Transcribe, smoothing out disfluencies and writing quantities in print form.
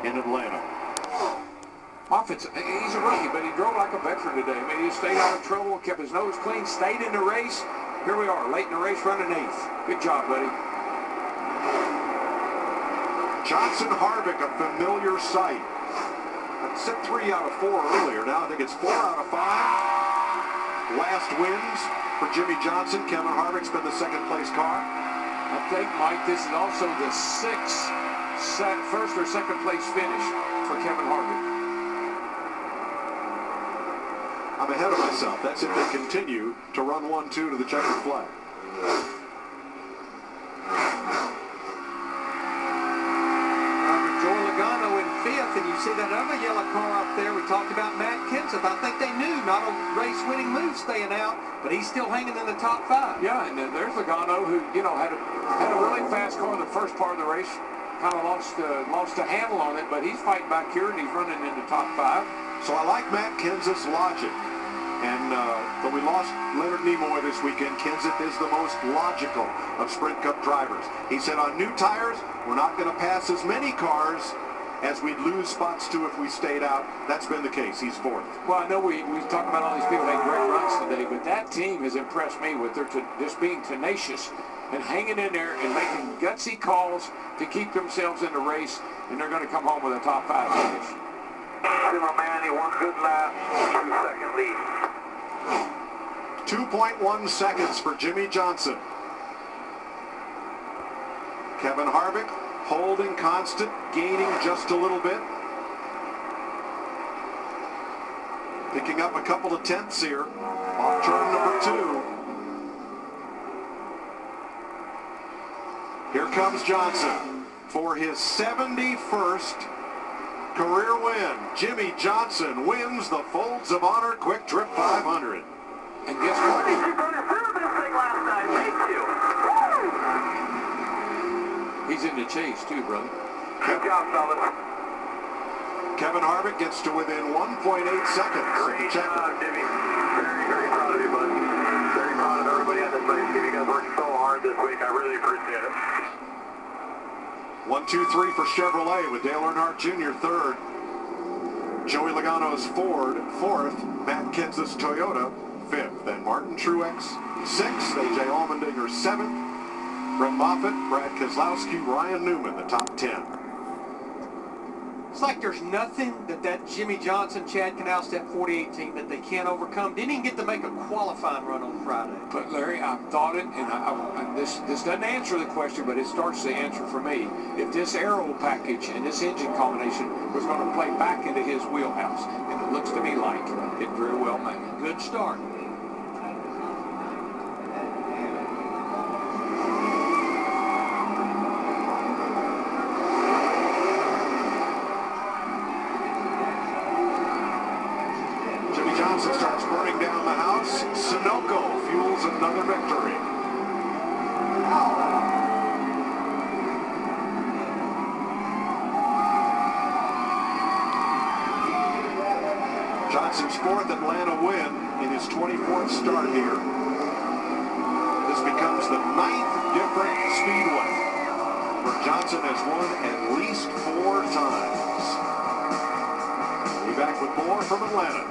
in Atlanta. Offense, he's a rookie, but he drove like a veteran today. I mean, he stayed out of trouble, kept his nose clean, stayed in the race. Here we are, late in the race, running 8th. Good job, buddy. Johnson Harvick, a familiar sight. That said 3 out of 4 earlier. Now I think it's 4 out of 5. Last wins for Jimmie Johnson. Kevin Harvick's been the second-place car. I think, Mike, this is also the 1st or second-place finish for Kevin Harvick. I'm ahead of myself. That's if they continue to run 1-2 to the checkered flag. Joey Logano in 5th, and you see that other yellow car up there. We talked about Matt Kenseth. I think they knew not a race-winning move staying out, but he's still hanging in the top 5. Yeah, and there's Logano who, you know, had a really fast car in the first part of the race. Kind of lost a handle on it, but he's fighting back here, and he's running in the top 5. So I like Matt Kenseth's logic. And when we lost Leonard Nimoy this weekend, Kenseth is the most logical of Sprint Cup drivers. He said on new tires, we're not going to pass as many cars as we'd lose spots to if we stayed out. That's been the case. He's 4th. Well, I know we talk about all these people had great runs today, but that team has impressed me with their just being tenacious and hanging in there and making gutsy calls to keep themselves in the race, and they're going to come home with a top 5 finish. Manny, 1 good lap, 2-second lead. 2.1 seconds for Jimmie Johnson. Kevin Harvick holding constant, gaining just a little bit. Picking up a couple of tenths here off turn number 2. Here comes Johnson for his 71st career win. Jimmie Johnson wins the Folds of Honor QuikTrip 500. And guess what? You're going to serve this thing last night, ain't you? He's in the chase too, brother. Good job, fellas. Kevin Harvick gets to within 1.8 seconds of the Great checker. job, Jimmy. Very, very proud of you, bud. Very proud of everybody on this race team. You guys worked so hard this week. I really appreciate it. 1, 2, 3 for Chevrolet with Dale Earnhardt Jr. 3rd. Joey Logano's Ford 4th. Matt Kenseth's Toyota 5th. Then Martin Truex 6th. A.J. Allmendinger 7th. Brett Moffitt, Brad Keselowski, Ryan Newman, the top 10. It's like there's nothing that Jimmie Johnson, Chad Canalstep 4018 that they can't overcome. Didn't even get to make a qualifying run on Friday. But Larry, I've thought it, and this doesn't answer the question, but it starts the answer for me. If this aero package and this engine combination was going to play back into his wheelhouse, and it looks to me like it very well may. Good start. Johnson starts burning down the house. Sunoco fuels another victory. Johnson's 4th Atlanta win in his 24th start here. This becomes the 9th different Speedway where Johnson has won at least 4 times. We'll be back with more from Atlanta.